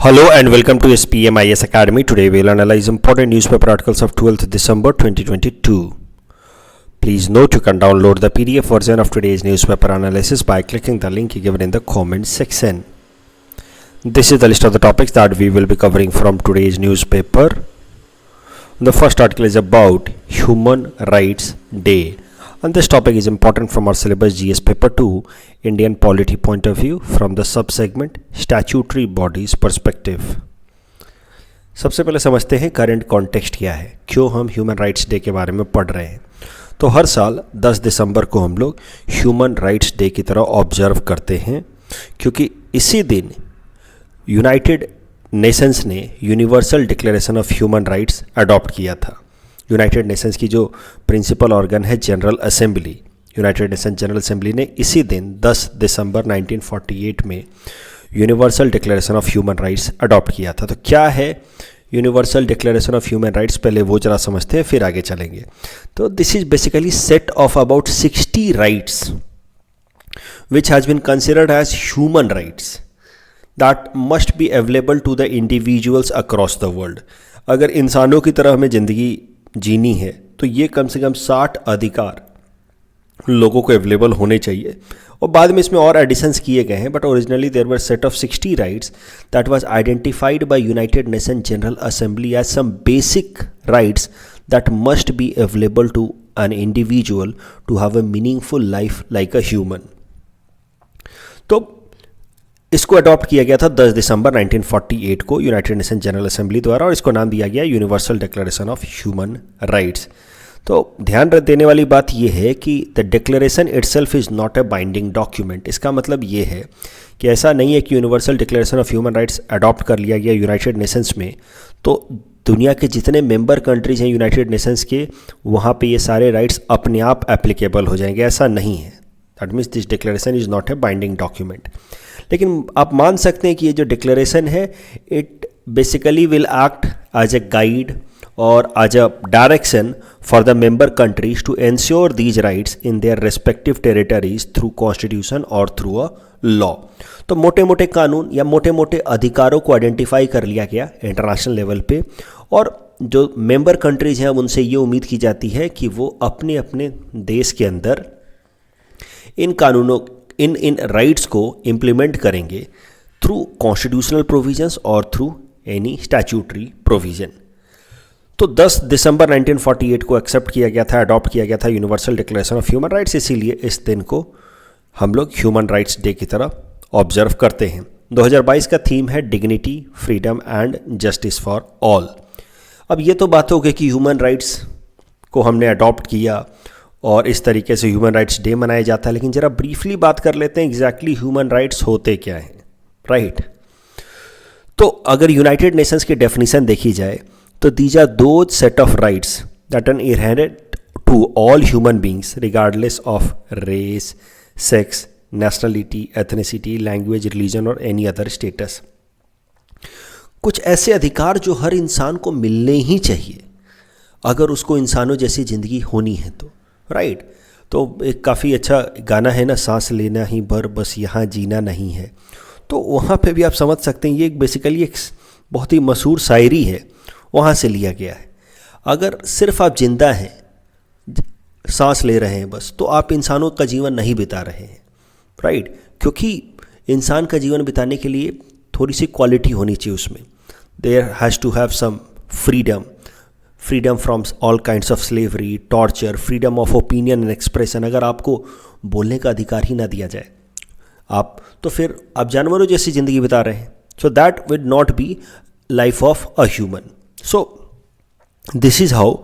Hello and welcome to SPMIS Academy. Today we'll analyze important newspaper articles of 12th December 2022. Please note you can download the PDF version of today's newspaper analysis by clicking the link given in the comment section. This is the list of the topics that we will be covering from today's newspaper. The first article is about Human Rights Day. And this topic is important from our syllabus GS paper 2 Indian polity point of view from the sub-segment statutory bodies perspective. सबसे पहले समझते हैं current context क्या है, क्यों हम human rights day के बारे में पढ़ रहे हैं. तो हर साल 10 दिसंबर को हम लोग ह्यूमन राइट्स डे की तरह ऑब्जर्व करते हैं, क्योंकि इसी दिन यूनाइटेड नेशंस ने universal declaration of human rights adopt किया था. यूनाइटेड नेशंस की जो प्रिंसिपल ऑर्गन है general assembly, United Nation General Assembly ने इसी दिन 10 दिसंबर 1948 में universal declaration of human rights adopt किया था. तो क्या है universal declaration of human rights, पहले वो जरा समझते हैं फिर आगे चलेंगे. तो this is basically set of about 60 rights which has been considered as human rights that must be available to the individuals across the world. अगर इंसानों की तरह हमें ज़िंदगी जीनी है तो ये कम से कम 60 अधिकार लोगों को अवेलेबल होने चाहिए. और बाद में इसमें और एडिशंस किए गए हैं, but originally there were set of 60 rights that was identified by United Nation General Assembly as some basic rights that must be available to an individual to have a meaningful life like a human. तो इसको adopt किया गया था 10 दिसंबर 1948 को United Nation General assembly द्वारा, और इसको नाम दिया गया universal declaration of human rights. तो ध्यान देने वाली बात यह है कि the declaration itself is not a binding document. इसका मतलब ये है कि ऐसा नहीं है कि universal declaration of human rights adopt कर लिया गया यूनाइटेड नेशंस में तो दुनिया के जितने मेंबर कंट्रीज हैं यूनाइटेड नेशंस के, वहाँ पे ये सारे राइट्स अपने आप एप्लीकेबल हो जाएंगे. ऐसा नहीं है. That means this declaration is not a binding document. लेकिन आप मान सकते हैं कि ये जो डिक्लेरेशन है it basically will act as a guide और as a direction for the member countries to ensure these rights in their respective territories through constitution और थ्रू अ लॉ. तो मोटे मोटे कानून या मोटे मोटे अधिकारों को आइडेंटिफाई कर लिया गया इंटरनेशनल लेवल पे, और जो मेंबर कंट्रीज हैं उनसे ये उम्मीद की जाती है कि वो अपने अपने देश के अंदर इन कानूनों इन राइट्स को इम्प्लीमेंट करेंगे थ्रू कॉन्स्टिट्यूशनल प्रोविजंस और थ्रू एनी स्टैट्यूटरी प्रोविजन. तो 10 दिसंबर 1948 को एक्सेप्ट किया गया था, अडॉप्ट किया गया था universal declaration of human rights. इसीलिए इस दिन को हम लोग ह्यूमन राइट्स डे की तरह ऑब्जर्व करते हैं. 2022 का थीम है dignity, freedom and justice for all. अब ये तो बात हो गई कि ह्यूमन राइट्स को हमने अडॉप्ट किया और इस तरीके से ह्यूमन राइट्स डे मनाया जाता है, लेकिन ज़रा ब्रीफली बात कर लेते हैं एग्जैक्टली ह्यूमन राइट्स होते क्या हैं, राइट. तो अगर यूनाइटेड नेशंस की डेफिनेशन देखी जाए तो दीज आर दो set of rights that are inherent to all human beings regardless of race, sex, nationality, ethnicity, language, religion और एनी अदर स्टेटस. कुछ ऐसे अधिकार जो हर इंसान को मिलने ही चाहिए अगर उसको इंसानों जैसी ज़िंदगी होनी है तो, राइट. तो एक काफ़ी अच्छा गाना है ना, सांस लेना ही भर बस यहाँ जीना नहीं है. तो वहाँ पे भी आप समझ सकते हैं ये बेसिकली एक बहुत ही मशहूर शायरी है, वहाँ से लिया गया है. अगर सिर्फ आप जिंदा हैं, सांस ले रहे हैं बस, तो आप इंसानों का जीवन नहीं बिता रहे हैं, राइट. क्योंकि इंसान का जीवन बिताने के लिए थोड़ी सी क्वालिटी होनी चाहिए उसमें. There has to have some freedom from all kinds of slavery, torture, freedom of opinion and expression. अगर आपको बोलने का अधिकार ही ना दिया जाए आप, तो फिर आप जानवरों जैसी ज़िंदगी बिता रहे हैं. So that would not be life of a human. So this is how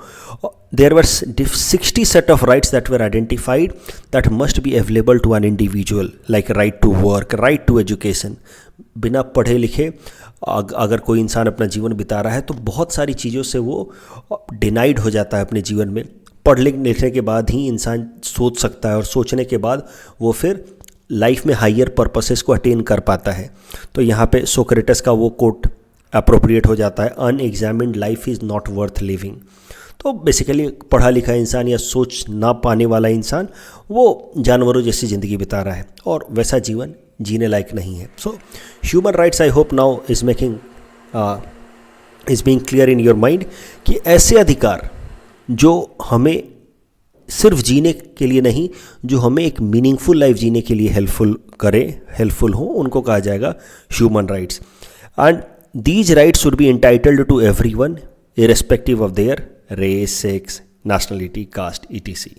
there were 60 set of rights that were identified that must be available to an individual, like right to work, right to education. बिना पढ़े लिखे अगर कोई इंसान अपना जीवन बिता रहा है तो बहुत सारी चीज़ों से वो डिनाइड हो जाता है अपने जीवन में. पढ़ लिखने के बाद ही इंसान सोच सकता है, और सोचने के बाद वो फिर लाइफ में हायर पर्पसेस को अटेन कर पाता है. तो यहाँ पे सोक्रेटस का वो कोट अप्रोप्रिएट हो जाता है, unexamined life is not worth living. तो बेसिकली पढ़ा लिखा इंसान या सोच ना पाने वाला इंसान वो जानवरों जैसी ज़िंदगी बिता रहा है और वैसा जीवन जीने लायक नहीं है. So human rights I hope now is making is being clear in your mind कि ऐसे अधिकार जो हमें सिर्फ जीने के लिए नहीं, जो हमें एक मीनिंगफुल लाइफ जीने के लिए हेल्पफुल हो, उनको कहा जाएगा human rights. And these rights should be entitled to everyone irrespective of their race, sex, nationality, caste, ETC.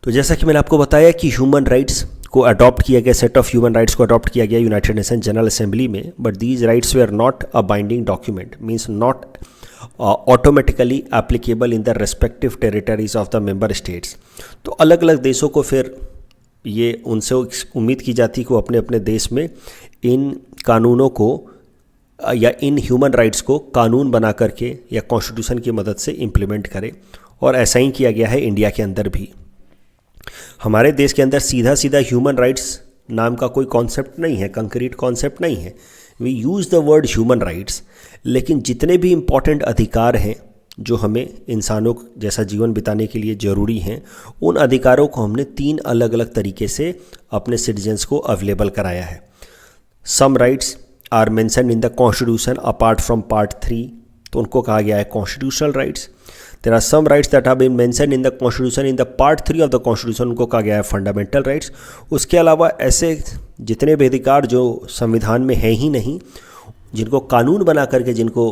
तो जैसा कि मैंने आपको बताया कि ह्यूमन राइट्स को अडॉप्ट किया गया, सेट ऑफ ह्यूमन राइट्स को अडॉप्ट किया गया यूनाइटेड नेशन जनरल असेंबली में, but these rights were not a binding document, means not automatically applicable in the respective territories of the member states. तो अलग अलग देशों को फिर ये उनसे उम्मीद की जाती है कि वो अपने अपने देश में इन कानूनों को या इन ह्यूमन राइट्स को कानून बना करके या कॉन्स्टिट्यूशन की मदद से इम्प्लीमेंट करें. और ऐसा ही किया गया है इंडिया के अंदर भी. हमारे देश के अंदर सीधा सीधा ह्यूमन राइट्स नाम का कोई कॉन्सेप्ट नहीं है, कंक्रीट कॉन्सेप्ट नहीं है. We use the word human rights, लेकिन जितने भी इम्पॉर्टेंट अधिकार हैं जो हमें इंसानों जैसा जीवन बिताने के लिए ज़रूरी हैं, उन अधिकारों को हमने 3 अलग अलग तरीके से अपने सिटीजन्स को अवेलेबल कराया है. Some rights are mentioned in the constitution apart from part 3, तो उनको कहा गया है constitutional rights. There are some rights that have been mentioned in the constitution in the part 3 of the constitution, उनको कहा गया है फंडामेंटल राइट्स. उसके अलावा ऐसे जितने भी अधिकार जो संविधान में हैं ही नहीं, जिनको कानून बना करके जिनको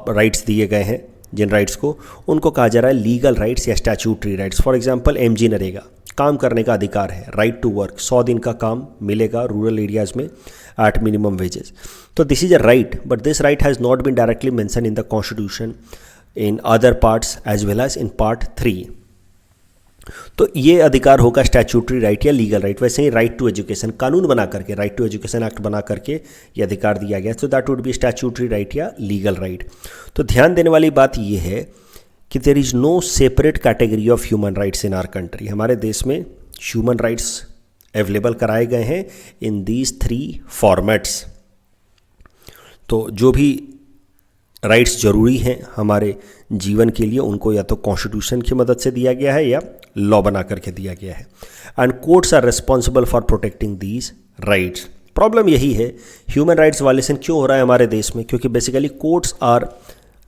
राइट्स दिए गए हैं, जिन राइट्स को, उनको कहा जा रहा है लीगल राइट्स या statutory rights. For example MG NREGA, काम करने का अधिकार है, राइट टू वर्क, 100 दिन का काम मिलेगा रूरल एरियाज़ में एट मिनिमम वेजेस. तो this is a right, but this right has not been directly mention in the constitution in other parts as well as in part 3. तो ये अधिकार होगा स्टैट्यूटरी राइट या लीगल राइट. वैसे ही right to education, कानून बना करके, राइट टू एजुकेशन एक्ट बना करके ये अधिकार दिया गया, so that would be statutory right या लीगल राइट. तो ध्यान देने वाली बात ये है कि there is no separate category of human rights in our country. हमारे देश में ह्यूमन राइट्स अवेलेबल कराए गए हैं इन दीज 3 फॉर्मेट्स. तो जो भी राइट्स जरूरी हैं हमारे जीवन के लिए, उनको या तो कॉन्स्टिट्यूशन की मदद से दिया गया है या लॉ बना करके दिया गया है. And courts are responsible for protecting these rights. Problem यही है ह्यूमन राइट्स वायलेशन क्यों हो रहा है हमारे देश में, क्योंकि basically courts are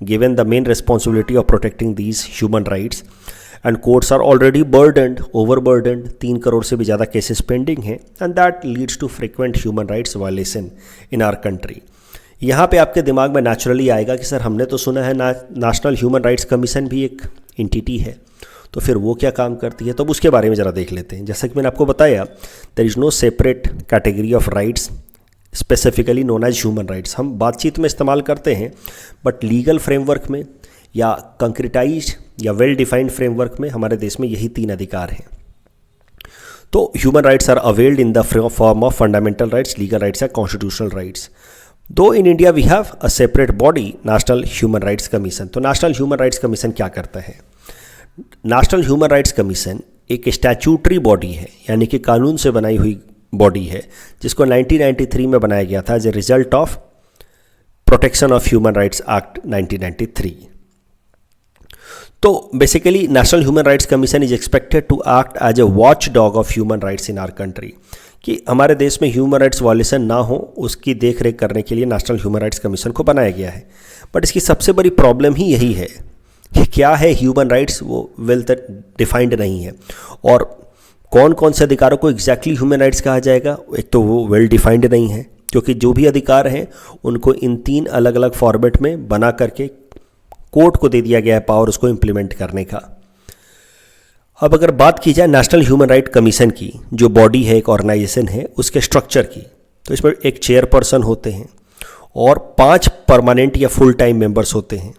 given the main responsibility of protecting these human rights. And courts are already burdened, overburdened, 3 crore से भी ज़्यादा केसेस पेंडिंग हैं, and that leads to frequent human rights violation in our country. यहाँ पे आपके दिमाग में naturally आएगा कि सर हमने तो सुना है नेशनल ह्यूमन राइट्स कमीशन भी एक एंटिटी है, तो फिर वो क्या काम करती है, तो अब उसके बारे में ज़रा देख लेते हैं. जैसा कि मैंने आपको बताया, there is no separate category of rights specifically known as human rights. हम बातचीत में इस्तेमाल करते हैं, बट लीगल फ्रेमवर्क में या कंक्रिटाइज या वेल डिफाइंड फ्रेमवर्क में हमारे देश में यही 3 अधिकार हैं. तो human rights are availed in the form of fundamental rights, legal rights या constitutional rights. Though in India we have a separate body, national human rights commission. तो नेशनल ह्यूमन राइट्स कमीशन क्या करता है? नेशनल ह्यूमन राइट्स कमीशन एक statutory body है, यानी कि कानून से बनाई हुई बॉडी है, जिसको 1993 में बनाया गया था as a result of protection of human rights act 1993. तो basically national human rights commission is expected to act as a watchdog of human rights in our country, कि हमारे देश में ह्यूमन राइट्स वायलेशन ना हो उसकी देख रेख करने के लिए नेशनल ह्यूमन राइट्स कमीशन को बनाया गया है. बट इसकी सबसे बड़ी प्रॉब्लम ही यही है कि क्या है ह्यूमन राइट्स, वो वेल डिफाइंड नहीं है, और कौन कौन से अधिकारों को एग्जैक्टली ह्यूमन राइट्स कहा जाएगा, एक तो वो वेल डिफाइंड नहीं है, क्योंकि जो भी अधिकार हैं उनको इन 3 अलग अलग फॉर्मेट में बना करके कोर्ट को दे दिया गया है पावर उसको इम्प्लीमेंट करने का. अब अगर बात की जाए नेशनल ह्यूमन राइट कमीशन की, जो बॉडी है, एक ऑर्गेनाइजेशन है, उसके स्ट्रक्चर की, तो इसमें एक चेयरपर्सन होते हैं और 5 परमानेंट या फुल टाइम मेंबर्स होते हैं.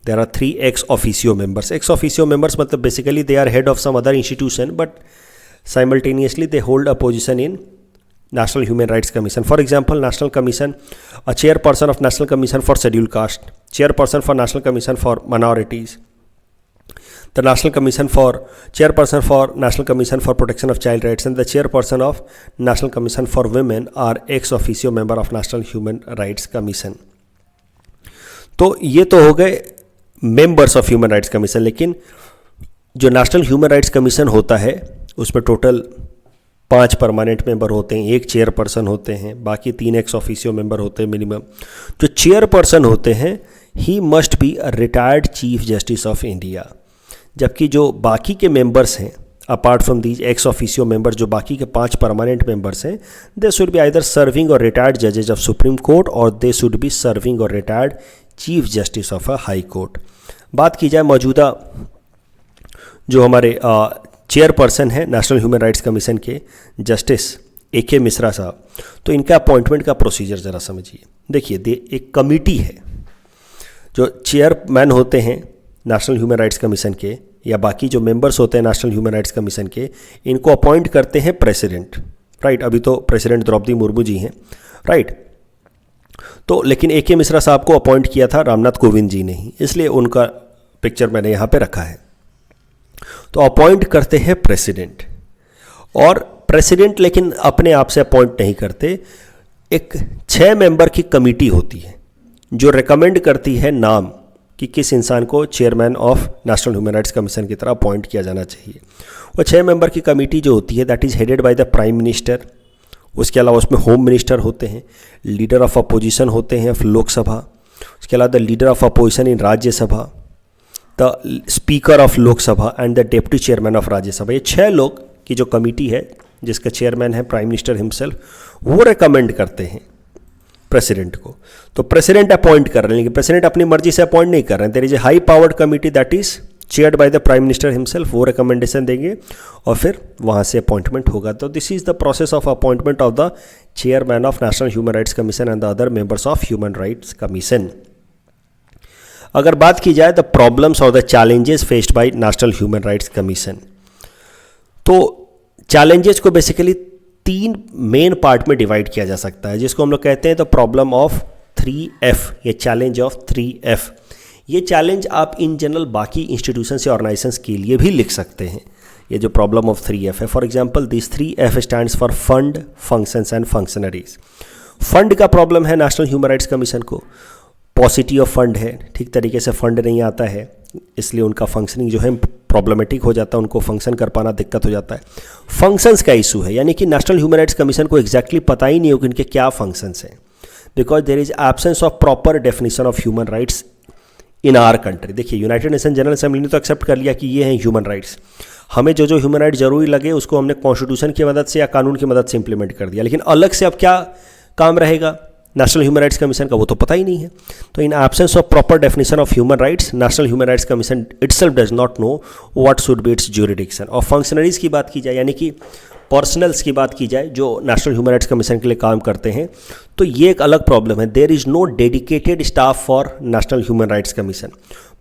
There are 3 ex officio members. Ex officio members मतलब basically they are head of some other institution, but simultaneously they hold a position in National Human Rights Commission. For example, National Commission, a chairperson of National Commission for Scheduled Caste, chairperson for National Commission for Minorities, the National Commission for chairperson for National Commission for Protection of Child Rights, and the chairperson of National Commission for Women are ex officio member of National Human Rights Commission. तो ये तो हो गए members of Human Rights Commission, लेकिन जो National Human Rights Commission होता है उसमें टोटल 5 परमानेंट मेंबर होते हैं, 1 चेयरपर्सन होते हैं, बाकी 3 एक्स ऑफिशियो मेंबर होते हैं मिनिमम। जो चेयरपर्सन होते हैं he must be a retired chief justice of India, जबकि जो बाकी के मेंबर्स हैं apart from these x officio members, जो बाकी के 5 परमानेंट मेंबर्स हैं, they should be either serving और रिटायर्ड जजेज ऑफ सुप्रीम कोर्ट और दे शुड बी सर्विंग और retired chief justice of a high court. बात की जाए मौजूदा जो हमारे चेयरपर्सन है नेशनल ह्यूमन राइट्स कमीशन के, जस्टिस AK मिश्रा साहब, तो इनका अपॉइंटमेंट का प्रोसीजर ज़रा समझिए। देखिए, एक कमेटी है, जो चेयरमैन होते हैं नेशनल ह्यूमन राइट्स कमीशन के या बाकी जो मेंबर्स होते हैं नेशनल ह्यूमन राइट्स कमीशन के, इनको अपॉइंट करते हैं प्रेसिडेंट, राइट। अभी तो प्रेसिडेंट द्रौपदी मुर्मू जी हैं, राइट। तो लेकिन AK मिश्रा साहब को अपॉइंट किया था रामनाथ कोविंद जी ने ही, इसलिए उनका पिक्चर मैंने यहाँ पे रखा है। तो अपॉइंट करते हैं प्रेसिडेंट, और प्रेसिडेंट लेकिन अपने आप से अपॉइंट नहीं करते, एक 6 मेंबर की कमेटी होती है जो रिकमेंड करती है नाम कि किस इंसान को chairman of national human rights commission की तरह अपॉइंट किया जाना चाहिए। वो 6 मेंबर की कमेटी जो होती है that is headed by the prime minister. उसके अलावा उसमें होम मिनिस्टर होते हैं, लीडर ऑफ अपोजिशन होते हैं लोकसभा, उसके अलावा the leader of opposition in Rajya Sabha, the speaker of Lok Sabha and the deputy chairman of Rajya Sabha. ये 6 लोग की जो कमेटी है जिसका चेयरमैन है प्राइम मिनिस्टर हिमसेल्फ, वो रिकमेंड करते हैं प्रेसिडेंट को। तो प्रेसिडेंट अपॉइंट कर रहे हैं, लेकिन प्रेसिडेंट अपनी मर्जी से अपॉइंट नहीं कर रहे हैं। There is a high powered committee that is chaired by the prime minister himself, वो रिकमेंडेशन देंगे और फिर वहाँ से अपॉइंटमेंट होगा। तो this is the process of appointment of the chairman of national human rights commission and the other members of human rights commission. अगर बात की जाए द प्रॉब्लम्स और the challenges faced by national human rights commission, तो challenges को basically 3 main part में divide किया जा सकता है, जिसको हम लोग कहते हैं द प्रॉब्लम ऑफ 3F, ये चैलेंज ऑफ 3F। ये चैलेंज आप इन जनरल बाकी इंस्टीट्यूशन या ऑर्गेनाइजेशंस के लिए भी लिख सकते हैं। ये जो प्रॉब्लम ऑफ 3F है, for example this 3F stands for fund, functions and functionaries. Fund का प्रॉब्लम है नेशनल ह्यूमन राइट्स कमीशन को, पॉसिटी ऑफ फंड है, ठीक तरीके से फंड नहीं आता है, इसलिए उनका फंक्शनिंग जो है प्रॉब्लमेटिक हो जाता है, उनको फंक्शन कर पाना दिक्कत हो जाता है। फंक्शंस का इशू है, यानी कि नेशनल ह्यूमन राइट्स कमीशन को एग्जैक्टली पता ही नहीं हो कि इनके क्या फंक्शंस हैं, because there is absence of proper definition of human rights in our country. देखिए, यूनाइटेड नेशन जनरल असेंबली ने तो एक्सेप्ट कर लिया कि ये हैं ह्यूमन राइट्स, हमें जो जो ह्यूमन राइट्स जरूरी लगे उसको हमने कॉन्स्टिट्यूशन की मदद से या कानून की मदद से इंप्लीमेंट कर दिया, लेकिन अलग से अब क्या काम रहेगा नेशनल ह्यूमन राइट्स कमीशन का, वो तो पता ही नहीं है। तो in absence of proper definition of human rights, national human rights commission itself does not know what should be it's jurisdiction. और फंक्शनरीज की बात की जाए, यानी कि पर्सनल्स की बात की जाए जो नेशनल ह्यूमन राइट्स कमीशन के लिए काम करते हैं, तो ये एक अलग प्रॉब्लम है। There is no dedicated staff for national human rights commission.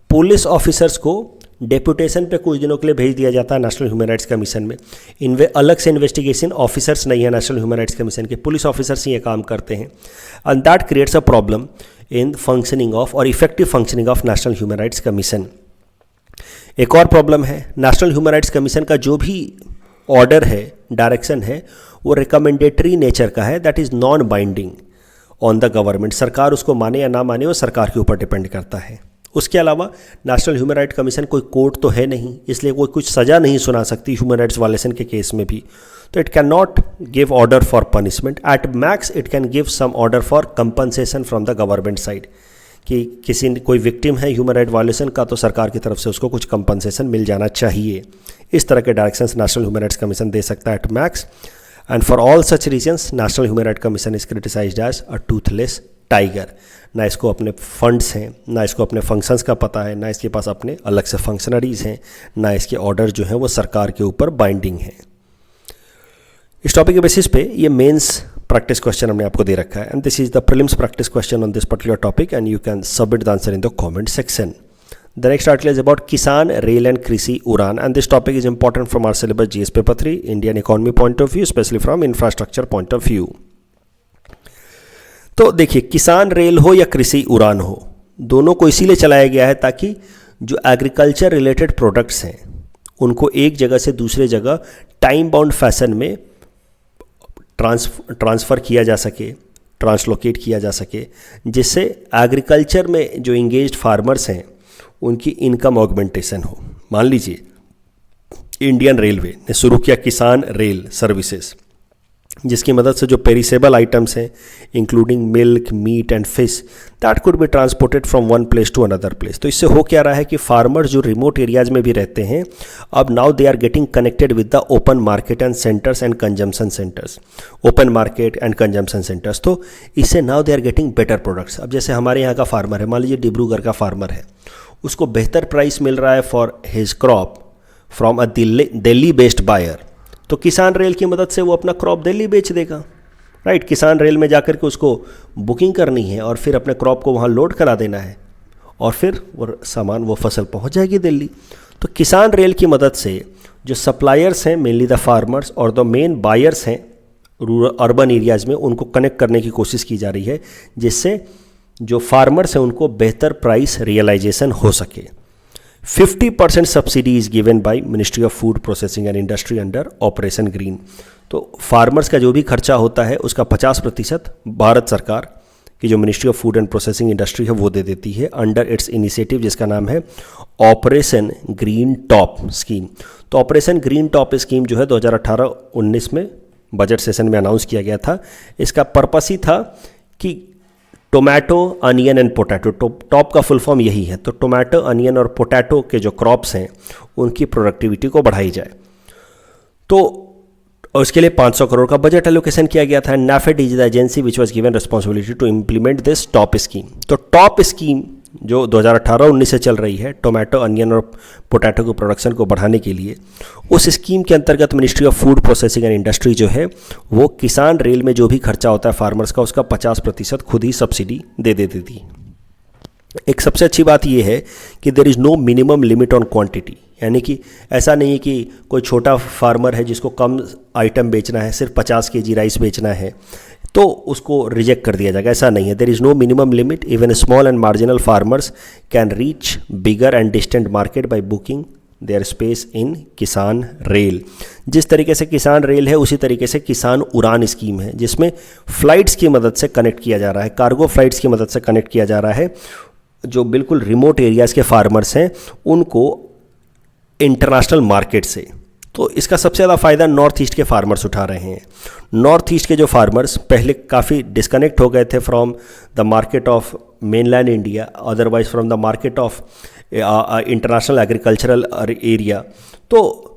Police officers को डेपुटेशन पे कुछ दिनों के लिए भेज दिया जाता है नेशनल ह्यूमन राइट्स कमीशन में। इनवे अलग से इन्वेस्टिगेशन ऑफिसर्स नहीं है नेशनल ह्यूमन राइट्स कमीशन के, पुलिस ऑफिसर्स ही ये काम करते हैं, and that creates a problem in functioning of और effective functioning of national human rights commission. एक और प्रॉब्लम है, नेशनल ह्यूमन राइट्स कमीशन का जो भी ऑर्डर है, डायरेक्शन है, वो रिकमेंडेटरी नेचर का है, that is non binding on the government. सरकार उसको माने या ना माने वो सरकार के ऊपर डिपेंड करता है। उसके अलावा नेशनल ह्यूमन राइट्स कमीशन कोई कोर्ट तो है नहीं, इसलिए वो कुछ सज़ा नहीं सुना सकती ह्यूमन राइट्स वायलेशन के केस में भी। तो it can not give order for punishment, at max it can give some order for compensation from the government side, कि किसी कोई विक्टिम है ह्यूमन राइट वायलेशन का तो सरकार की तरफ से उसको कुछ कंपनसेशन मिल जाना चाहिए। इस तरह के directions national human rights commission दे सकता है at max, and for all such reasons national human rights commission is criticised as a toothless tiger. ना इसको अपने फंड्स हैं, ना इसको अपने फंक्शंस का पता है, ना इसके पास अपने अलग से फंक्शनरीज हैं, ना इसके ऑर्डर जो हैं वो सरकार के ऊपर बाइंडिंग है। इस टॉपिक के बेसिस पे ये मेंस प्रैक्टिस क्वेश्चन हमने आपको दे रखा है, and this is the prelims practice question on this particular topic, and you can submit the answer in the comment section. The next article is about Kisan, Rail and Krishi Udan, and this topic is important from our syllabus GS paper 3, Indian economy point of view, especially from infrastructure point of view. तो देखिए, किसान rail हो या कृषि उड़ान हो, दोनों को इसीलिए चलाया गया है ताकि जो एग्रीकल्चर रिलेटेड प्रोडक्ट्स हैं उनको एक जगह से दूसरे जगह टाइम बाउंड फैशन में ट्रांसफ़र किया जा सके, ट्रांसलोकेट किया जा सके, जिससे एग्रीकल्चर में जो इंगेज्ड फार्मर्स हैं उनकी इनकम ऑगमेंटेशन हो. मान लीजिए इंडियन रेलवे ने शुरू किया किसान रेल सर्विसेज, जिसकी मदद से जो पेरिसेबल आइटम्स हैं including milk, meat and fish, that could be transported from one place to another place. तो इससे हो क्या रहा है कि फार्मर्स जो रिमोट एरियाज में भी रहते हैं, अब now they are getting connected with the open market and centres and consumption centres, open market and consumption centres. तो इससे now they are getting better products. अब जैसे हमारे यहाँ का फार्मर है, मान लीजिए डिब्रूगढ़ का फार्मर है, उसको बेहतर प्राइस मिल रहा है for his crop from a Delhi based buyer, तो किसान रेल की मदद से वो अपना क्रॉप दिल्ली बेच देगा, राइट। किसान रेल में जाकर के उसको बुकिंग करनी है और फिर अपने क्रॉप को वहाँ लोड करा देना है और फिर वो सामान, वो फसल पहुँच जाएगी दिल्ली। तो किसान रेल की मदद से जो सप्लायर्स हैं, मेनली द फार्मर्स, और द मेन बायर्स हैं रूरल अर्बन एरियाज़ में, उनको कनेक्ट करने की कोशिश की जा रही है, जिससे जो फार्मर्स हैं उनको बेहतर प्राइस रियलाइजेशन हो सके। 50% subsidy is given by ministry of food processing and industry under operation green. तो फार्मर्स का जो भी खर्चा होता है उसका 50% भारत सरकार की जो ministry of food and processing industry है वो दे देती है अंडर इट्स इनिशिएटिव, जिसका नाम है ऑपरेशन ग्रीन टॉप स्कीम। तो ऑपरेशन ग्रीन टॉप स्कीम जो है 2018-19 में बजट सेशन में अनाउंस किया गया था। इसका पर्पस ही था कि tomato, onion and potato, top का फुल फॉर्म यही है, तो टोमेटो, अनियन और पोटैटो के जो क्रॉप्स हैं उनकी प्रोडक्टिविटी को बढ़ाई जाए। तो उसके लिए 500 करोड़ का बजट एलोकेशन किया गया था। NAFED is the agency which was given responsibility to implement this TOP scheme. तो टॉप स्कीम जो 2018-19 से चल रही है, टोमेटो, अनियन और पोटैटो के प्रोडक्शन को बढ़ाने के लिए, उस स्कीम के अंतर्गत ministry of food processing and industry जो है वो किसान रेल में जो भी खर्चा होता है फार्मर्स का, उसका 50% खुद ही सब्सिडी दे देती थी। एक सबसे अच्छी बात यह है कि there is no minimum limit on quantity, यानी कि ऐसा नहीं है कि कोई छोटा फार्मर है जिसको कम आइटम बेचना है, सिर्फ 50 kg राइस बेचना है, तो उसको रिजेक्ट कर दिया जाएगा, ऐसा नहीं है। There is no minimum limit, even small and marginal farmers can reach bigger and distant market by booking their space in Kisan rail. जिस तरीके से किसान रेल है उसी तरीके से किसान उड़ान स्कीम है, जिसमें फ़्लाइट्स की मदद से कनेक्ट किया जा रहा है, कार्गो फ्लाइट्स की मदद से कनेक्ट किया जा रहा है। जो बिल्कुल रिमोट एरियाज़ के फार्मर्स हैं उनको इंटरनेशनल मार्केट से। तो इसका सबसे ज़्यादा फ़ायदा नॉर्थ ईस्ट के फार्मर्स उठा रहे हैं। नॉर्थ ईस्ट के जो फार्मर्स पहले काफ़ी डिस्कनेक्ट हो गए थे from the market of mainland India, otherwise from the market of international agricultural area, तो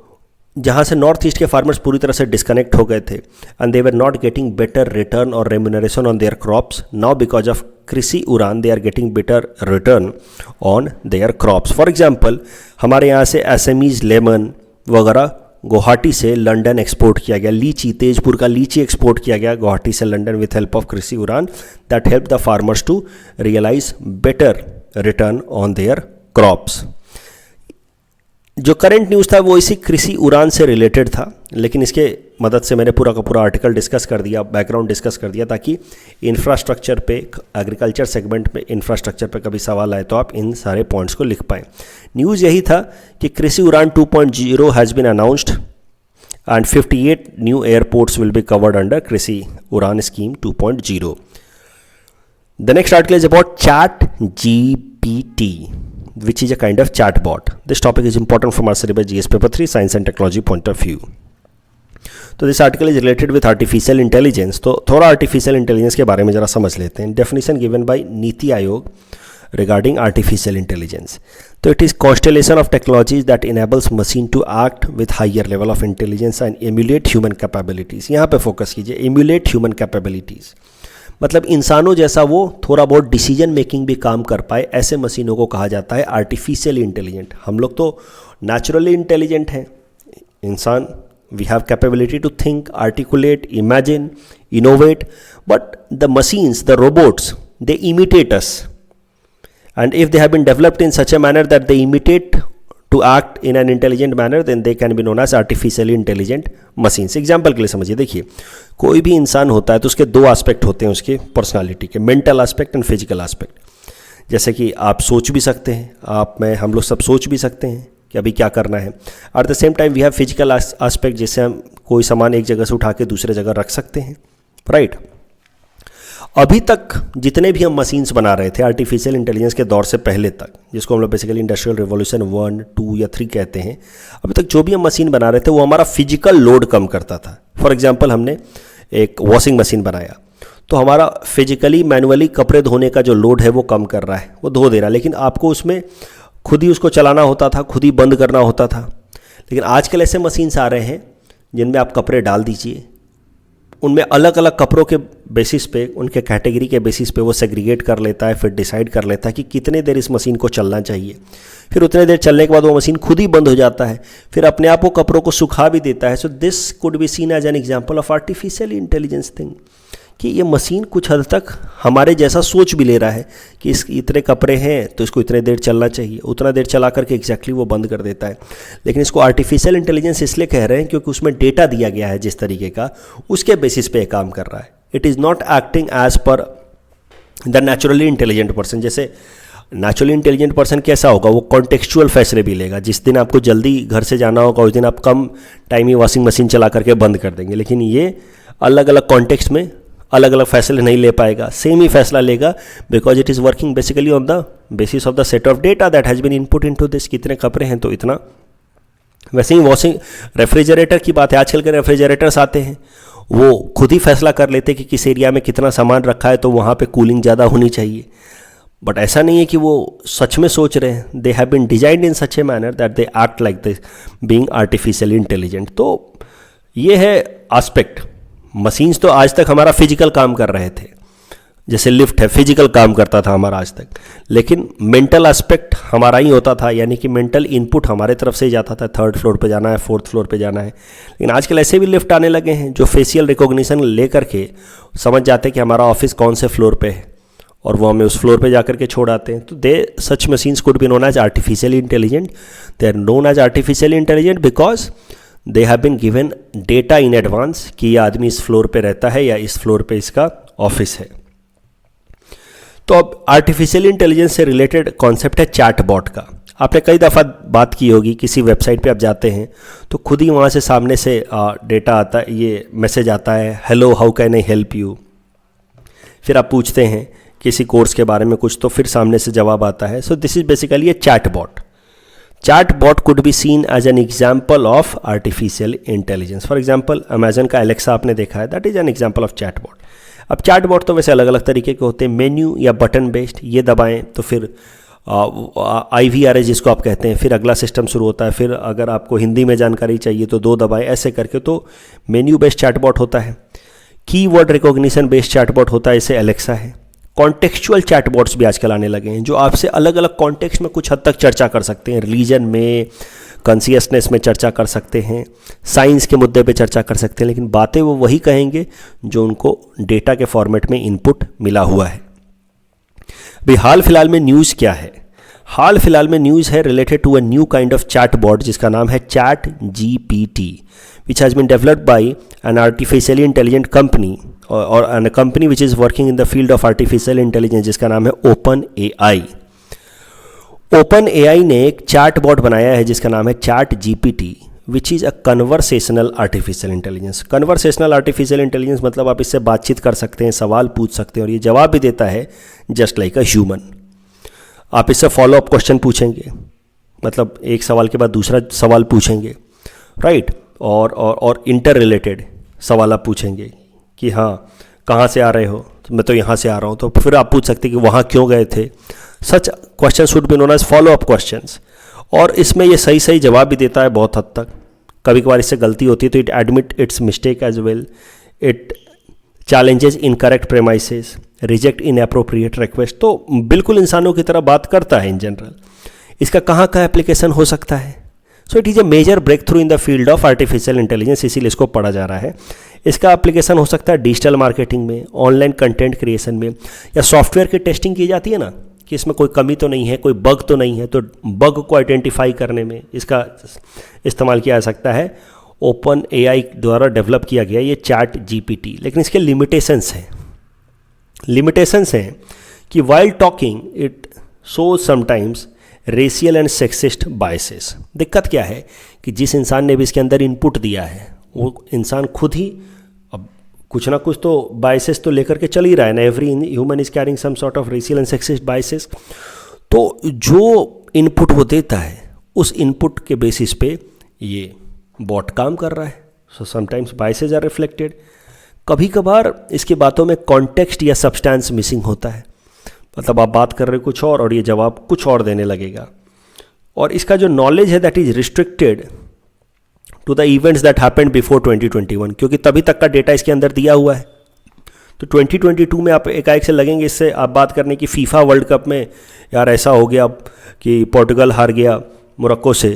जहाँ से नॉर्थ ईस्ट के फार्मर्स पूरी तरह से डिस्कनेक्ट हो गए थे and they were not getting better return और remuneration on their crops. Now because of Krishi Udan they are getting better return on their crops. For example, हमारे यहाँ से एसएमईज लेमन वगैरह गुवाहाटी से लंदन एक्सपोर्ट किया गया, लीची, तेजपुर का लीची एक्सपोर्ट किया गया गुवाहाटी से London with help of Krishi Udan. That help the farmers to realise better return on their crops. जो करंट न्यूज़ था वो इसी कृषि उड़ान से रिलेटेड था, लेकिन इसके मदद से मैंने पूरा का पूरा आर्टिकल डिस्कस कर दिया, बैकग्राउंड डिस्कस कर दिया, ताकि इंफ्रास्ट्रक्चर पे, एग्रीकल्चर सेगमेंट में इंफ्रास्ट्रक्चर पे कभी सवाल आए तो आप इन सारे पॉइंट्स को लिख पाएँ। न्यूज़ यही था कि Krishi Udan 2.0 has been announced and 58 new airports will be covered under Krishi Udan scheme 2.0. The next article is about ChatGPT, which is a kind of chatbot. This topic is important from our syllabus GS paper 3 science and technology point of view. तो this article is related with artificial intelligence. तो थोड़ा artificial intelligence के बारे में ज़रा समझ लेते हैं। Definition given by NITI Aayog regarding artificial intelligence. So it is constellation of technologies that enables machine to act with higher level of intelligence and emulate human capabilities. यहाँ पे फोकस कीजिए, emulate human capabilities, मतलब इंसानों जैसा वो थोड़ा बहुत डिसीजन मेकिंग भी काम कर पाए, ऐसे मशीनों को कहा जाता है आर्टिफिशियल इंटेलिजेंट। हम लोग तो नेचुरली इंटेलिजेंट हैं, इंसान we have capability to think, articulate, imagine, innovate, but the machines, the robots, they imitate us. And if they have been developed in such a manner that they imitate to act in an intelligent manner, then they can be known as artificially intelligent machines. Example के लिए समझिए, देखिए कोई भी इंसान होता है तो उसके दो एस्पेक्ट होते हैं उसके पर्सनालिटी के, mental aspect and physical aspect. जैसे कि आप सोच भी सकते हैं, आप मैं हम लोग सब सोच भी सकते हैं कि अभी क्या करना है। At the same time we have physical aspect, जैसे हम कोई सामान एक जगह से उठा के दूसरे जगह रख सकते हैं, राइट। अभी तक जितने भी हम मशीन्स बना रहे थे आर्टिफिशियल इंटेलिजेंस के दौर से पहले तक, जिसको हम लोग बेसिकली इंडस्ट्रियल रिवॉल्यूशन 1, 2 या 3 कहते हैं, अभी तक जो भी हम मशीन बना रहे थे वो हमारा फिजिकल लोड कम करता था। फॉर एग्जांपल हमने एक वॉशिंग मशीन बनाया तो हमारा फिजिकली मैनुअली कपड़े धोने का जो लोड है वो कम कर रहा है, वो धो दे रहा है, लेकिन आपको उसमें खुद ही उसको चलाना होता था, खुद ही बंद करना होता था। लेकिन आजकल ऐसे मशीन्स आ रहे हैं जिनमें आप कपड़े डाल दीजिए, उनमें अलग अलग कपड़ों के बेसिस पे, उनके कैटेगरी के बेसिस पे वो सेग्रीगेट कर लेता है, फिर डिसाइड कर लेता है कि कितने देर इस मशीन को चलना चाहिए। फिर उतने देर चलने के बाद वो मशीन खुद ही बंद हो जाता है, फिर अपने आप वो कपड़ों को सुखा भी देता है। So this could be seen as an example of artificial intelligence thing, कि ये मशीन कुछ हद तक हमारे जैसा सोच भी ले रहा है कि इस इतने कपड़े हैं तो इसको इतने देर चलना चाहिए, उतना देर चला करके एग्जैक्टली वो बंद कर देता है। लेकिन इसको आर्टिफिशियल इंटेलिजेंस इसलिए कह रहे हैं क्योंकि उसमें डेटा दिया गया है जिस तरीके का, उसके बेसिस पे काम कर रहा है। It is not acting as per the naturally intelligent person. जैसे नेचुरली इंटेलिजेंट पर्सन कैसा होगा, वो कॉन्टेक्चुअल फैसले भी लेगा। जिस दिन आपको जल्दी घर से जाना होगा उस दिन आप कम टाइम ही वॉशिंग मशीन चला करके बंद कर देंगे, लेकिन ये अलग अलग कॉन्टेक्स्ट में अलग अलग फैसले नहीं ले पाएगा, सेम ही फैसला लेगा, because it is working basically on the basis of the set of data that has been input into this. कितने कपड़े हैं तो इतना। वैसे ही वॉशिंग रेफ्रिजरेटर की बात है, आजकल के रेफ्रिजरेटर्स आते हैं वो खुद ही फैसला कर लेते हैं कि किस एरिया में कितना सामान रखा है तो वहाँ पे कूलिंग ज़्यादा होनी चाहिए। बट ऐसा नहीं है कि वो सच में सोच रहे हैं, they have been designed in such a manner that they act like this being artificially intelligent. तो ये है एस्पेक्ट। मशीन्स तो आज तक हमारा फिजिकल काम कर रहे थे, जैसे लिफ्ट है फिजिकल काम करता था हमारा आज तक, लेकिन मेंटल एस्पेक्ट हमारा ही होता था, यानी कि मेंटल इनपुट हमारे तरफ से ही जाता था, 3rd फ्लोर पे जाना है, 4th फ्लोर पे जाना है। लेकिन आजकल ऐसे भी लिफ्ट आने लगे हैं जो फेशियल रिकॉग्निशन ले करके समझ जाते हैं कि हमारा ऑफिस कौन से फ्लोर पे है और वो हमें उस फ्लोर पे जा करके छोड़ आते हैं। तो they such machines could be known as artificially intelligent. They are known as artificially intelligent because they have been given data in advance कि यह आदमी इस फ्लोर पे रहता है या इस फ्लोर पे इसका ऑफिस है। तो अब आर्टिफिशियल इंटेलिजेंस से रिलेटेड कॉन्सेप्ट है चैटबॉट का। आपने कई दफ़ा बात की होगी, किसी वेबसाइट पे आप जाते हैं तो खुद ही वहाँ से सामने से डेटा आता है, ये मैसेज आता है, hello how can I help you. फिर आप पूछते हैं किसी कोर्स के बारे में कुछ, तो फिर सामने से जवाब आता है। So this is basically A chatbot. Chatbot could be seen as an example of artificial intelligence. For example, Amazon का Alexa आपने देखा है, that is an example of chatbot. अब chatbot तो वैसे अलग अलग तरीके के होते हैं, मेन्यू या बटन बेस्ड, ये दबाएं तो फिर IVR जिसको आप कहते हैं, फिर अगला सिस्टम शुरू होता है। फिर अगर आपको हिंदी में जानकारी चाहिए तो 2 दबाएं, ऐसे करके तो मेन्यू बेस्ड चैटबॉट होता है। कीवर्ड रिकॉग्निशन बेस्ड चैटबॉट होता है, इसे Alexa है। कॉन्टेक्चुअल चैटबॉट्स भी आजकल आने लगे हैं जो आपसे अलग अलग कॉन्टेक्स्ट में कुछ हद तक चर्चा कर सकते हैं, रिलीजन में, कॉन्शियसनेस में चर्चा कर सकते हैं, साइंस के मुद्दे पे चर्चा कर सकते हैं, लेकिन बातें वो वही कहेंगे जो उनको डेटा के फॉर्मेट में इनपुट मिला हुआ है। भाई हाल फिलहाल में न्यूज़ क्या है? हाल फिलहाल में न्यूज़ है related to a new kind of chatbot जिसका नाम है ChatGPT, which has been developed by an artificially intelligent company or a company which is working in the field of artificial intelligence जिसका नाम है OpenAI। OpenAI ने एक chatbot बनाया है जिसका नाम है ChatGPT, which is a conversational artificial intelligence। conversational artificial intelligence मतलब आप इससे बातचीत कर सकते हैं, सवाल पूछ सकते हैं और ये जवाब भी देता है just like a human। आप इससे फॉलो अप क्वेश्चन पूछेंगे, मतलब एक सवाल के बाद दूसरा सवाल पूछेंगे, राइट, और इंटर रिलेटेड सवाल आप पूछेंगे कि हाँ कहाँ से आ रहे हो, तो मैं तो यहाँ से आ रहा हूँ, तो फिर आप पूछ सकते हैं कि वहाँ क्यों गए थे। Such question should be known as follow up questions. और इसमें ये सही सही जवाब भी देता है बहुत हद तक। कभी कभार इससे गलती होती है तो it admit its mistake as well, it challenges incorrect premises, reject inappropriate request. तो बिल्कुल इंसानों की तरह बात करता है इन जनरल। इसका कहाँ का एप्लीकेशन हो सकता है? So it is a major breakthrough in the field of artificial intelligence, इसीलिए इसको पढ़ा जा रहा है। इसका एप्लीकेशन हो सकता है डिजिटल मार्केटिंग में, ऑनलाइन कंटेंट क्रिएशन में, या सॉफ्टवेयर की टेस्टिंग की जाती है ना कि इसमें कोई कमी तो नहीं है, कोई बग तो नहीं है, तो बग को आइडेंटिफाई करने में इसका इस्तेमाल किया जा सकता है। OpenAI द्वारा डेवलप किया गया ये ChatGPT, लेकिन इसके लिमिटेशंस हैं कि while talking it shows sometimes racial and sexist biases. दिक्कत क्या है कि जिस इंसान ने भी इसके अंदर इनपुट दिया है वो इंसान खुद ही अब कुछ ना कुछ तो बायसेस तो लेकर के चल ही रहा है ना, every human is carrying some sort of racial and sexist biases. तो जो इनपुट वो देता है उस इनपुट के बेसिस पे ये बॉट काम कर रहा है। So sometimes biases are reflected. कभी कभार इसकी बातों में कॉन्टेक्स्ट या सब्सटेंस मिसिंग होता है, मतलब आप बात कर रहे हो कुछ और ये जवाब कुछ और देने लगेगा। और इसका जो नॉलेज है that is restricted to the events that happened before 2021, क्योंकि तभी तक का डेटा इसके अंदर दिया हुआ है। तो 2022 में आप एकाएक से लगेंगे इससे आप बात करने की फीफा वर्ल्ड कप में यार ऐसा हो गया कि पोर्टुगल हार गया मोरक्को से,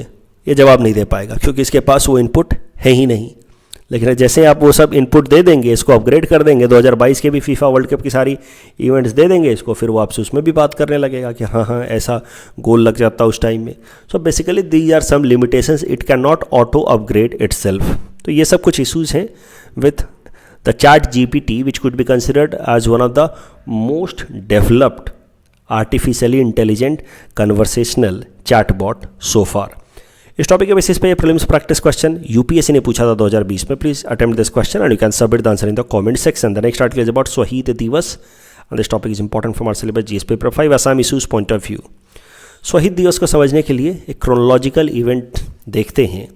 ये जवाब नहीं दे पाएगा क्योंकि इसके पास वो इनपुट है ही नहीं। लेकिन जैसे आप वो सब इनपुट दे देंगे, इसको अपग्रेड कर देंगे, 2022 के भी फीफा वर्ल्ड कप की सारी इवेंट्स दे देंगे इसको, फिर वो आपसे उसमें भी बात करने लगेगा कि हाँ हाँ ऐसा गोल लग जाता उस टाइम में। So basically these are some limitations, it can not auto upgrade itself. तो ये सब कुछ इशूज़ हैं with the ChatGPT which could be considered as one of the most developed artificially intelligent conversational chatbot so far. इस topic के basis पे ये prelims practice question UPSC ने पूछा था 2020 में। Please attempt this question and you can submit the answer in the comment section. The next article is about Shaheed Diwas and this topic is important from our syllabus GS paper 5 Assam issues point of view. Shaheed Diwas को समझने के लिए एक chronological event देखते हैं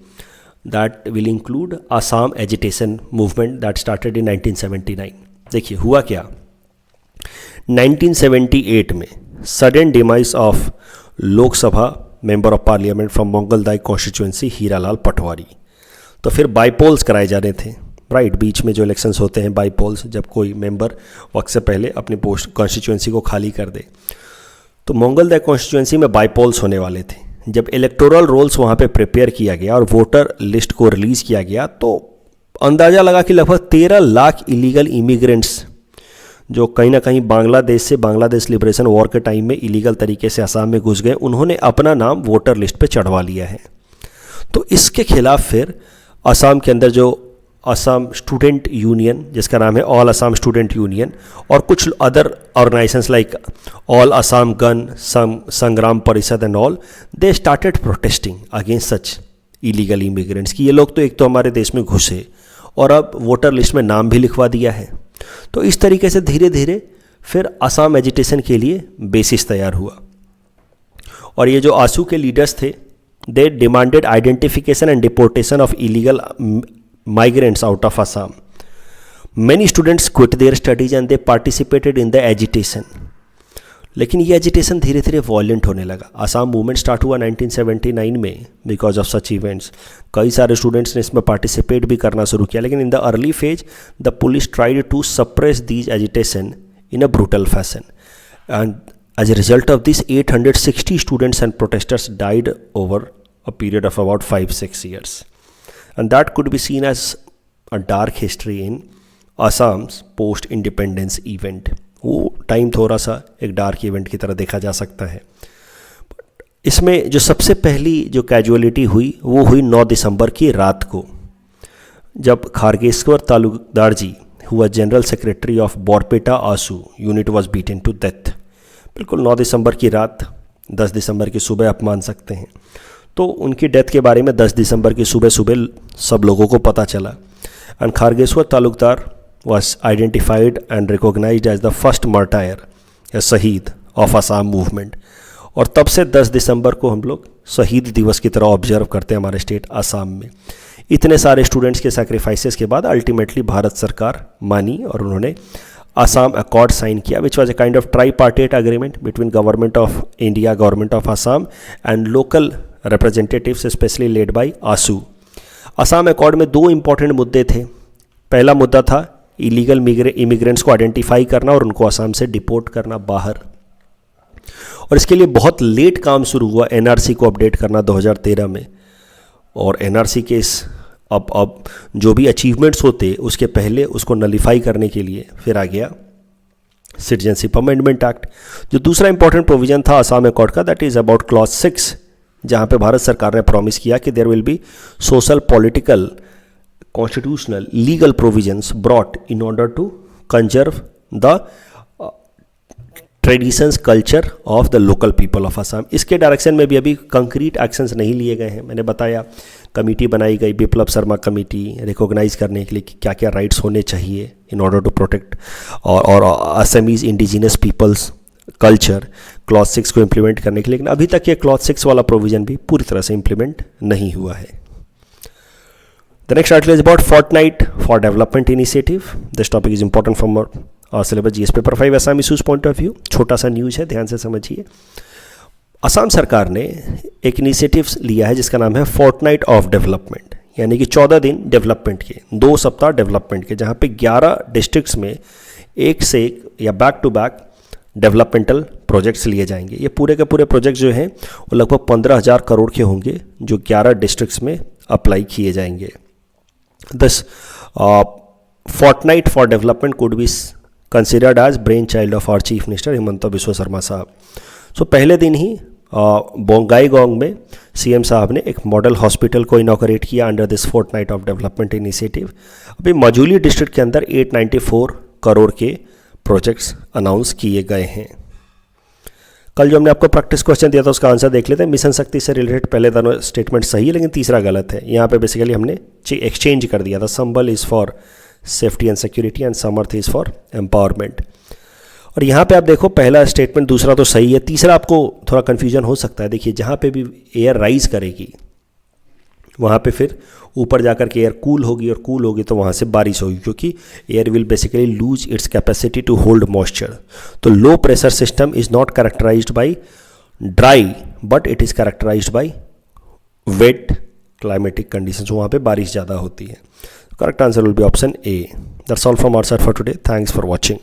that will include Assam agitation movement that started in 1979। देखिए हुआ क्या, 1978 में sudden demise of Lok Sabha member of parliament from Mangaldai constituency Hiralal Patwari. तो फिर बाईपोल्स कराए जाने थे, राइट, बीच में जो इलेक्शंस होते हैं बाईपोल्स, जब कोई मेंबर वक्त से पहले अपनी पोस्ट कॉन्स्टिट्यूएंसी को खाली कर दे। तो मंगलदाई कॉन्स्टिट्यूएंसी में बाईपोल्स होने वाले थे। जब इलेक्टोरल रोल्स वहाँ पे प्रिपेयर किया गया और वोटर लिस्ट को रिलीज़ किया गया तो अंदाज़ा लगा कि लगभग 13 लाख इलीगल इमिग्रेंट्स जो कहीं ना कहीं बांग्लादेश से, बांग्लादेश लिबरेशन वॉर के टाइम में इलीगल तरीके से असम में घुस गए, उन्होंने अपना नाम वोटर लिस्ट पे चढ़वा लिया है। तो इसके खिलाफ फिर असम के अंदर जो असम स्टूडेंट यूनियन, जिसका नाम है ऑल असम स्टूडेंट यूनियन, और कुछ other organisations like all Assam गण संग्राम परिषद and all, they started protesting against such illegal immigrants कि ये लोग तो एक तो हमारे देश में घुसे और अब वोटर लिस्ट में नाम भी लिखवा दिया है। तो इस तरीके से धीरे धीरे फिर असम एजिटेशन के लिए बेसिस तैयार हुआ। और ये जो आसू के लीडर्स थे, they demanded identification and deportation of illegal migrants out of Assam. Many students quit their studies and they participated in the agitation. लेकिन ये एजिटेशन धीरे धीरे वॉयलेंट होने लगा। असम मूवमेंट स्टार्ट हुआ 1979 में बिकॉज ऑफ सच इवेंट्स। कई सारे स्टूडेंट्स ने इसमें पार्टिसिपेट भी करना शुरू किया, लेकिन in the early phase the police tried to suppress these agitation in a brutal fashion and as a result of this 860 students and protesters died over a period of about 5-6 years and that could be seen as a dark history in Assam's post independence event। वो time थोड़ा सा एक dark event की तरह देखा जा सकता है। इसमें जो सबसे पहली जो कैजुअलिटी हुई वो हुई 9 दिसंबर की रात को, जब खारगेश्वर तालुकदार जी हुआ general secretary of Barpeta AASU unit was beaten to death. बिल्कुल 9 दिसंबर की रात, 10 दिसंबर की सुबह आप मान सकते हैं। तो उनकी डेथ के बारे में 10 दिसंबर की सुबह सुबह सब लोगों को पता चला and Khargeshwar Talukdar was identified and recognized as the first martyr या शहीद of Assam movement। और तब से 10 दिसंबर को हम लोग शहीद दिवस की तरह ऑब्जर्व करते हैं हमारे स्टेट असम में। इतने सारे स्टूडेंट्स के सैक्रिफाइसेस के बाद अल्टीमेटली भारत सरकार मानी और उन्होंने असम अकॉर्ड साइन किया, which was a kind of tripartite agreement between government of India, government of Assam and local representatives specially led by AASU. Assam accord में 2 इंपॉर्टेंट मुद्दे थे। पहला मुद्दा था इलीगल इमिग्रेंट्स को आइडेंटिफाई करना और उनको असम से डिपोर्ट करना बाहर, और इसके लिए बहुत लेट काम शुरू हुआ एनआरसी को अपडेट करना 2013 में। और एनआरसी के अब जो भी अचीवमेंट्स होते उसके पहले उसको नलीफाई करने के लिए फिर आ गया सिटीजनशिप अमेंडमेंट एक्ट। जो दूसरा इंपॉर्टेंट प्रोविजन था असम अकॉर्ड का, दैट इज़ अबाउट क्लॉज 6, जहाँ पे भारत सरकार ने प्रॉमिस किया कि there will be social, political, constitutional legal provisions brought in order to conserve the traditions culture of the local people of Assam. इसके डायरेक्शन में भी अभी कंक्रीट एक्शंस नहीं लिए गए हैं। मैंने बताया कमेटी बनाई गई, बिप्लब शर्मा कमेटी, रिकॉग्नाइज करने के लिए कि क्या क्या राइट्स होने चाहिए इन ऑर्डर टू प्रोटेक्ट और Assamese indigenous people's culture, clause 6 को इम्प्लीमेंट करने के लिए। लेकिन अभी तक ये क्लॉज 6 वाला प्रोविज़न भी पूरी तरह से इम्प्लीमेंट नहीं हुआ है। The next article is about fortnight for development initiative. This topic is important from our syllabus GS paper 5 Assam issues point of view. छोटा सा न्यूज़ है, ध्यान से समझिए। असम सरकार ने एक इनिशिएटिव लिया है जिसका नाम है फोर्टनाइट ऑफ डेवलपमेंट, यानी कि 14 दिन डेवलपमेंट के, 2 सप्ताह डेवलपमेंट के, जहाँ पे 11 डिस्ट्रिक्ट्स में एक से एक या back to back developmental projects लिए जाएंगे। ये पूरे के पूरे प्रोजेक्ट जो हैं वो लगभग 15,000 करोड़ के होंगे, जो 11 डिस्ट्रिक्ट्स में अप्लाई किए जाएंगे। This fortnight for development could be considered as brain child of our chief minister Himanta Biswa Sarma साहब। सो पहले दिन ही बोंगाईगांव में सीएम साहब ने एक मॉडल हॉस्पिटल को इनॉग्रेट किया under this fortnight of development initiative. अभी मजूली डिस्ट्रिक्ट के अंदर 894 करोड़ के प्रोजेक्ट्स अनाउंस किए गए हैं। कल जो हमने आपको प्रैक्टिस क्वेश्चन दिया था उसका आंसर देख लेते हैं। मिशन शक्ति से रिलेटेड पहले दोनों स्टेटमेंट सही है, लेकिन तीसरा गलत है। यहाँ पे बेसिकली हमने एक्सचेंज कर दिया था। Sambal is for safety and security and Samarth is for empowerment. और यहाँ पे आप देखो पहला स्टेटमेंट, दूसरा तो सही है, तीसरा आपको थोड़ा कन्फ्यूजन हो सकता है। देखिए जहाँ पे भी एयर राइज करेगी वहाँ पे फिर ऊपर जाकर के एयर कूल होगी, और कूल होगी तो वहाँ से बारिश होगी, क्योंकि air will basically lose its capacity to hold moisture. तो low pressure system is not characterized by dry but it is characterized by wet climatic conditions, वहाँ पे बारिश ज़्यादा होती है। Correct answer will be option A. That's all from our side for today. Thanks for watching.